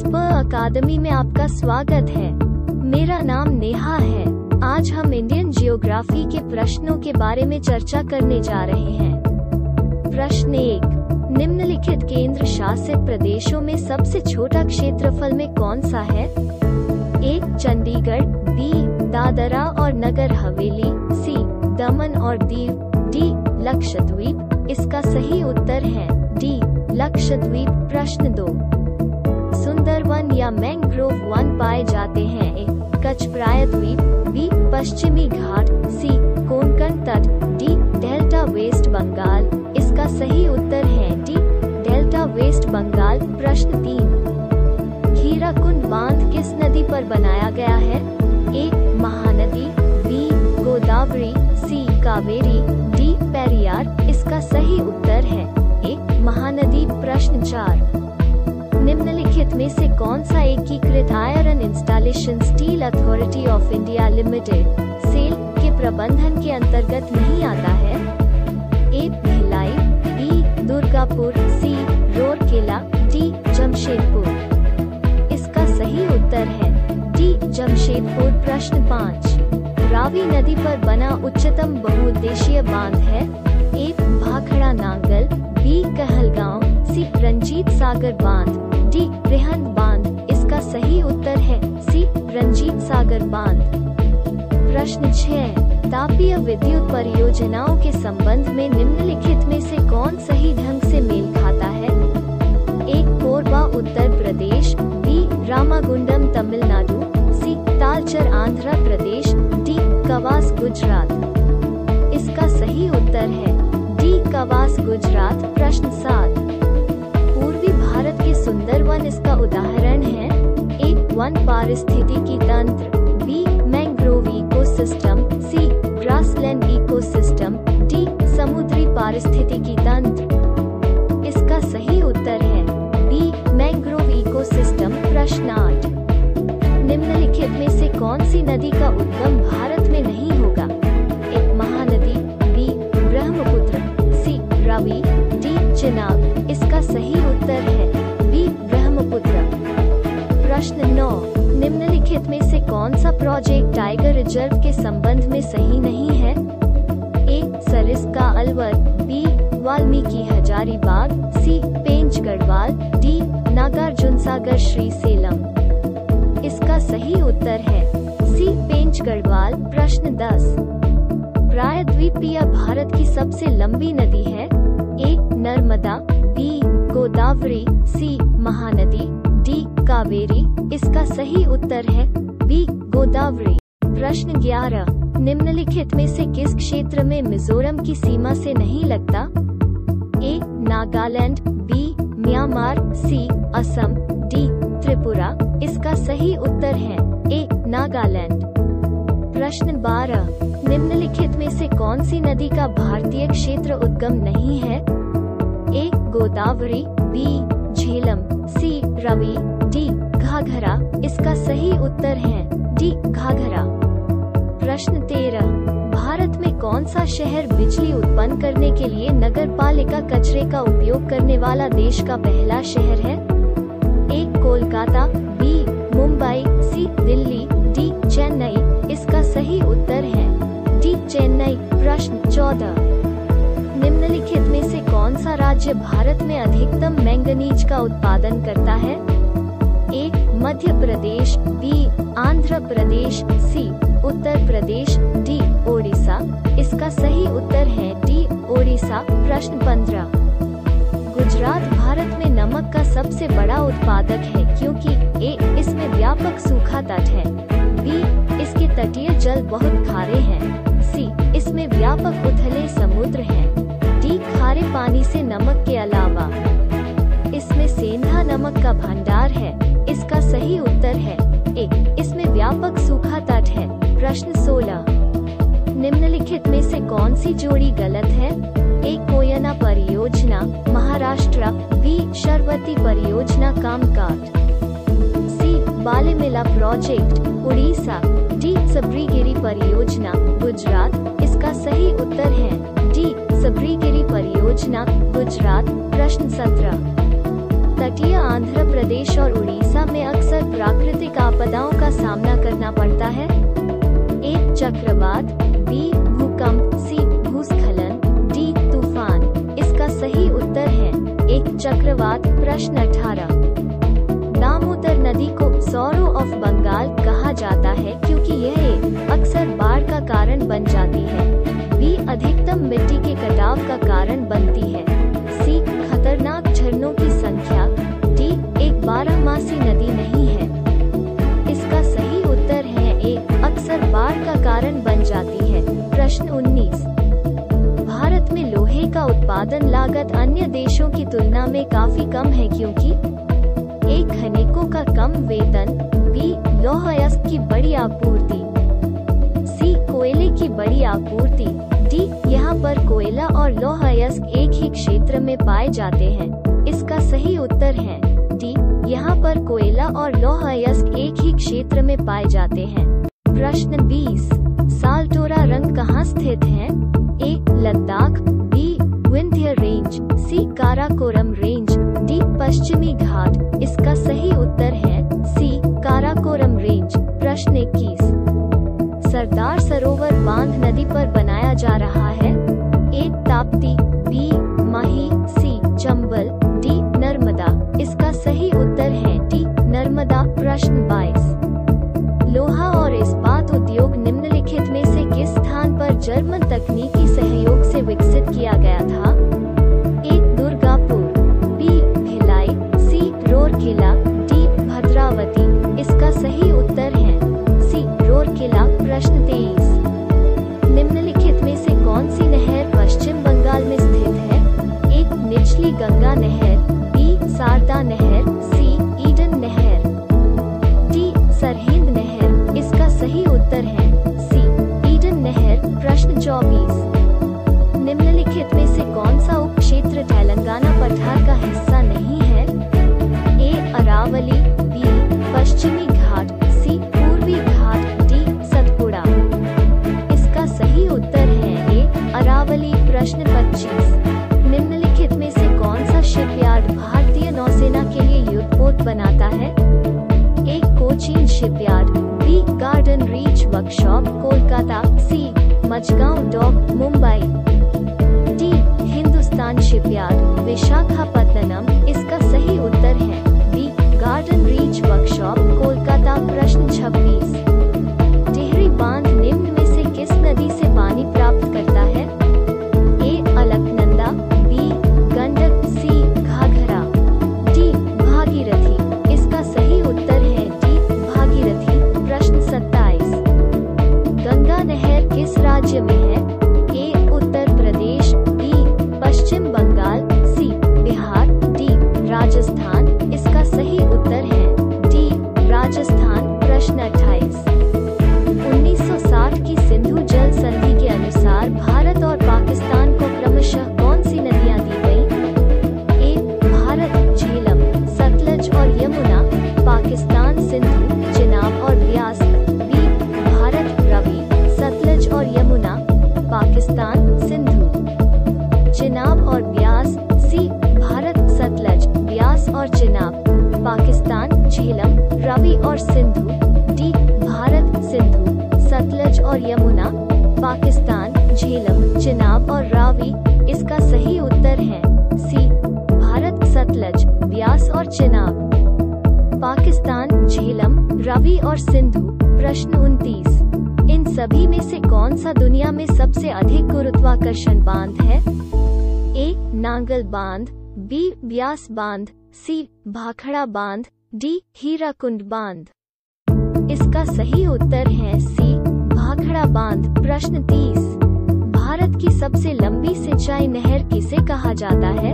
अकादमी में आपका स्वागत है। मेरा नाम नेहा है। आज हम इंडियन जियोग्राफी के प्रश्नों के बारे में चर्चा करने जा रहे हैं। प्रश्न 1, निम्नलिखित केंद्र शासित प्रदेशों में सबसे छोटा क्षेत्रफल में कौन सा है? ए. चंडीगढ़, बी. दादरा और नगर हवेली, सी. दमन और दीव, डी. लक्षद्वीप। इसका सही उत्तर है डी. लक्षद्वीप। प्रश्न 2, सुंदरवन या मैंग्रोव वन पाए जाते हैं? ए. कच्छ प्रायद्वीप, बी. पश्चिमी घाट, सी. कोंकण तट, डी. Delta waste Bengal. इसका सही उत्तर है डी. Delta waste Bengal. प्रश्न 3, हीराकुंड बांध किस नदी पर बनाया गया है? ए. महानदी, बी. गोदावरी, सी. कावेरी, डी. पेरियार। इसका सही उत्तर है ए. महानदी। प्रश्न 4, निम्नलिखित में से कौन सा एकीकृत iron installation steel authority of India limited SAIL के प्रबंधन के अंतर्गत नहीं आता है? A. Bhilai, B. Durgapur, C. Rourkela, D. Jamshedpur. इसका सही उत्तर है डी. जमशेदपुर। प्रश्न 5, रावी नदी पर बना उच्चतम बहुउद्देशीय बांध है? ए. भाखड़ा नांगल, बी. कहलगांव, सी. रंजीत सागर बांध, डी. रिहंद बांध। इसका सही उत्तर है सी. रंजीत सागर बांध। प्रश्न 6, तापीय विद्युत परियोजनाओं के संबंध में निम्नलिखित में से कौन सही ढंग से मेल खाता है? ए. कोरबा उत्तर प्रदेश, बी. रामागुंडम तमिलनाडु, सी. तालचर आंध्र प्रदेश, डी. कवास गुजरात। इसका सही उत्तर है डी. कवास गुजरात। प्रश्न 7, पूर्वी भारत के सुंदरवन इसका उदाहरण है? ए. वन पारिस्थितिकी तंत्र, B. Mangrove ecosystem, C. Grassland ecosystem, D. समुद्री पारिस्थितिकी तंत्र। इसका सही उत्तर है बी. Mangrove ecosystem. प्रश्न 8, निम्नलिखित में से कौन सी नदी का उद्गम भारत में नहीं होगा? ए. महानदी, बी. ब्रह्मपुत्र, सी. रावी, डी. चिनाब। इसका सही उत्तर है बी. ब्रह्मपुत्र। प्रश्न 9, निम्नलिखित में से कौन सा प्रोजेक्ट टाइगर रिजर्व के संबंध में सही नहीं है? ए. सरिस्का अलवर, बी. वाल्मीकि हजारीबाग, सी. पेंच गढ़वाल, डी. नागार्जुन सागर श्रीसेलम। इसका सही उत्तर है सी. पेंच गढ़वाल। प्रश्न 10, प्रायद्वीपीय भारत की सबसे लंबी नदी है? ए. नर्मदा, बी. गोदावरी, सी. महानदी, डी. कावेरी। इसका सही उत्तर है बी. गोदावरी। प्रश्न 11, निम्नलिखित में से किस क्षेत्र में मिजोरम की सीमा से नहीं लगता? ए. नागालैंड, बी. म्यांमार, सी. असम, डी. त्रिपुरा। इसका सही उत्तर है ए. नागालैंड। प्रश्न 12, निम्नलिखित में से कौन सी नदी का भारतीय क्षेत्र उद्गम नहीं है? ए. गोदावरी, बी. झेलम, सी. रवि, डी. घाघरा। इसका सही उत्तर है डी. घाघरा। प्रश्न 13, भारत में कौन सा शहर बिजली उत्पन्न करने के लिए नगर पालिका कचरे का उपयोग करने वाला देश का पहला शहर है? ए. कोलकाता, बी. मुंबई, सी. दिल्ली, डी. चेन्नई। इसका सही उत्तर है डी. चेन्नई। प्रश्न 14, निम्नलिखित में से कौन सा राज्य भारत में अधिकतम मैंगनीज का उत्पादन करता है? ए. मध्य प्रदेश, बी. आंध्र प्रदेश, सी. उत्तर प्रदेश, डी. ओडिशा। इसका सही उत्तर है डी. ओडिशा। प्रश्न 15, गुजरात भारत में नमक का सबसे बड़ा उत्पादक है क्योंकि ए. इसमें व्यापक सूखा तट है, बी. इसके तटीय जल बहुत खारे हैं, सी. इसमें व्यापक उथले समुद्र हैं, डी. खारे पानी से नमक के अलावा इसमें सेंधा नमक का भंडार है। इसका सही उत्तर है ए. इसमें व्यापक सूखा तट है। प्रश्न 16, निम्नलिखित में से कौन सी जोड़ी गलत है? ए. कोयना परियोजना महाराष्ट्र, बी. शरवती परियोजना कामकाज, सी. बालेमेला प्रोजेक्ट उड़ीसा, डी. सबरीगिरी परियोजना गुजरात। इसका सही उत्तर है डी. सबरीगिरी परियोजना गुजरात। प्रश्न 17, तटीय आंध्र प्रदेश और उड़ीसा में अक्सर प्राकृतिक आपदाओं का सामना करना पड़ता है? ए. चक्रवात, बी. भूकंप, सी. भूस्खलन, डी. तूफान। इसका सही उत्तर है एक. चक्रवात। प्रश्न 18। दामोदर नदी को सौरो ऑफ बंगाल कहा जाता है क्योंकि यह अक्सर बाढ़ का कारण बन जाती है। बी. अधिकतम मिट्टी के कटाव का कारण बनती है। सी. खतरनाक झरनों की संख्या। डी. एक बारहमासी नदी नहीं है। इसका सही उत्तर है ए. अक्सर बाढ़ का कारण बन जाती है। प्रश्न 19। भारत में लोहे का उत्पादन लागत अन्य देशों की तुलना में काफी कम है क्योंकि ए. खनिकों का कम वेतन, बी. लौह अयस्क की बड़ी आपूर्ति, सी. कोयले की बड़ी आपूर्ति, डी. यहाँ पर कोयला और लौह अयस्क एक ही क्षेत्र में पाए जाते हैं। इसका सही उत्तर है डी. यहाँ पर कोयला और लौह अयस्क एक ही क्षेत्र में पाए जाते हैं। प्रश्न 20। सालटोरा रंग कहाँ स्थित है? A. Ladakh, B. Vindhya range, C. Karakoram range, D. पश्चिमी घाट। इसका सही उत्तर है सी. काराकोरम रेंज। प्रश्न 21। सरदार सरोवर बांध नदी पर बनाया जा रहा है? ए. ताप्ती, बी. माही, सी. चंबल, डी. नर्मदा। इसका सही उत्तर है डी. नर्मदा। प्रश्न 22। लोहा और इस्पात उद्योग निम्नलिखित में से किस स्थान पर जर्मन तकनीकी सहयोग से विकसित किया गया था? ए. दुर्गापुर, बी. भिलाई, सी. रोरकेला, डी. भद्रावती। इसका सही उत्तर है सी. रोरकेला। प्रश्न 23। निम्नलिखित में से कौन सी नहर पश्चिम बंगाल में स्थित है? एक. निचली गंगा नहर, बी. शारदा नहर, सी. ईडन नहर, डी. सरहिंद नहर। इसका सही उत्तर है सी. ईडन नहर। प्रश्न 24। निम्नलिखित में से कौन सा उप क्षेत्र तेलंगाना पठार का हिस्सा नहीं है? ए. अरावली, बी. पश्चिमी घाट, सी. पूर्वी घाट, डी. सतपुड़ा। इसका सही उत्तर है ए. अरावली। प्रश्न 25। निम्नलिखित में से कौन सा शिपयार्ड भारतीय नौसेना के लिए युद्धपोत बनाता है? A. Cochin shipyard, B. Garden reach workshop Kolkata, C. Mazagaon dock Mumbai, D. Hindustan shipyard Visakhapatnam. इसका सही उत्तर है B. Garden reach workshop Kolkata. प्रश्न 26। टिहरी बांध निम्न में से किस नदी से पानी प्राप्त करता है? ए. अलकनंदा, बी. गंडक, सी. घाघरा, डी. भागीरथी। इसका सही उत्तर है डी. भागीरथी। प्रश्न 27। गंगा नहर किस राज्य में है? ए. उत्तर प्रदेश, बी. पश्चिम बंगाल, सी. बिहार, डी. राजस्थान। इसका सही उत्तर है डी. राजस्थान। प्रश्न 28। 1960 की सिंधु जल संधि के अनुसार भारत और पाकिस्तान को क्रमशः कौन सी नदियां दी गईं? ए. भारत झेलम, सतलज और यमुना, पाकिस्तान सिंधु, चिनाब और ब्यास, बी. भारत रवि, सतलज और यमुना, पाकिस्तान सिंधु, चिनाब और ब्यास, सी. भारत सतलज, ब्यास और चिनाब, पाकिस्तान झेलम, रवि और सिंधु, डी. भारत सिंधु, सतलज और यमुना, पाकिस्तान झेलम, चिनाब और रावी। इसका सही उत्तर है सी. भारत सतलज, ब्यास और चिनाब, पाकिस्तान झेलम, रवि और सिंधु। प्रश्न 29। इन सभी में से कौन सा दुनिया में सबसे अधिक गुरुत्वाकर्षण बांध है? ए. नांगल बांध, बी. ब्यास बांध, सी. भाखड़ा बांध, डी. हीराकुंड बांध। इसका सही उत्तर है सी. भाखड़ा बांध। प्रश्न 30। भारत की सबसे लंबी सिंचाई नहर किसे कहा जाता है?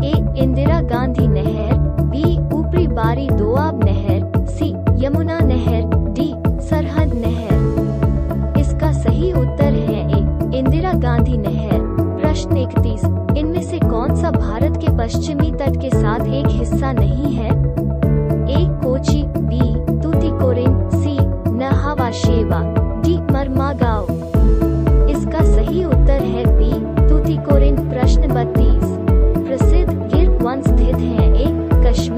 ए. इंदिरा गांधी नहर, बी. ऊपरी बारी दोआब नहर, सी. यमुना नहर, डी. सरहद नहर। इसका सही उत्तर है ए. इंदिरा गांधी नहर। प्रश्न 31। इनमें से कौन सा भारत के पश्चिमी तट के साथ एक हिस्सा नहीं है? ए. कोची, बी. तूतीकोरिन, सी. नहावा शेवा, डी. मरमागांव। इसका सही उत्तर है बी. तूतीकोरिन। प्रश्न 32। प्रसिद्ध गिर वन स्थित है? ए. कश्मीर,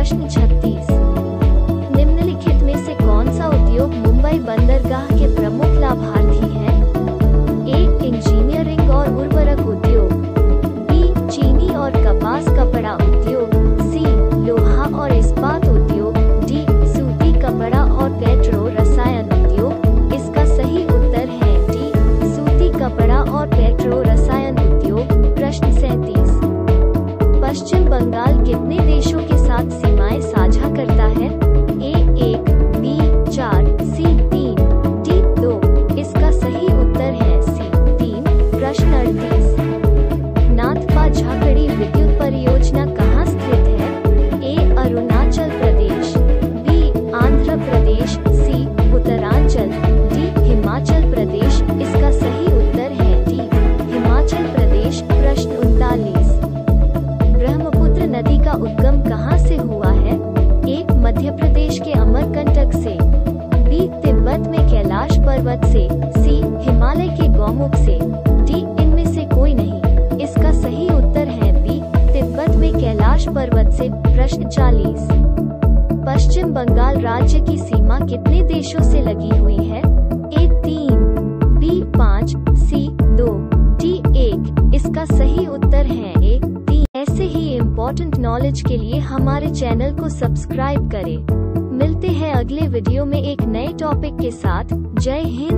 प्रश्न 36, निम्नलिखित में से कौन सा उद्योग मुंबई बंदरगाह के प्रमुख लाभार्थी है? ए. इंजीनियरिंग और उर्वरक उद्योग, बी. चीनी और कपास कपड़ा उद्योग, सी. लोहा और इस्पात उद्योग, डी. सूती कपड़ा और पेट्रो रसायन उद्योग। इसका सही उत्तर है डी. सूती कपड़ा और पेट्रो रसायन उद्योग। प्रश्न 37, पश्चिम बंगाल कितने देशों के साथ सीमाएं साझा करता है? ए. 1, बी. 4, सी. 3, डी. 2। इसका सही उत्तर है सी. 3। प्रश्न 38, नाथपा झाकड़ी विद्युत परियोजना कहाँ स्थित है? ए. अरुणाचल प्रदेश, बी. आंध्र प्रदेश, सी. उत्तरांचल, डी. हिमाचल प्रदेश। इसका सही उत्तर है डी. हिमाचल प्रदेश। प्रश्न 39, ब्रह्मपुत्र नदी का उद्गम कहाँ से हुआ है? ए. मध्य प्रदेश के अमरकंटक से, बी. तिब्बत में कैलाश पर्वत से, सी. हिमालय के गौमुख से, डी. इनमें से कोई नहीं। इसका सही उत्तर है बी. तिब्बत में कैलाश पर्वत से। प्रश्न 40, पश्चिम बंगाल राज्य की सीमा कितने देशों से लगी हुई है? ए. 3, बी. 5, सी. 2, डी. 1। इसका सही उत्तर है ए. 3। ऐसे ही इम्पोर्टेंट नॉलेज के लिए हमारे चैनल को सब्सक्राइब करें। मिलते हैं अगले वीडियो में एक नए टॉपिक के साथ। जय हिंद।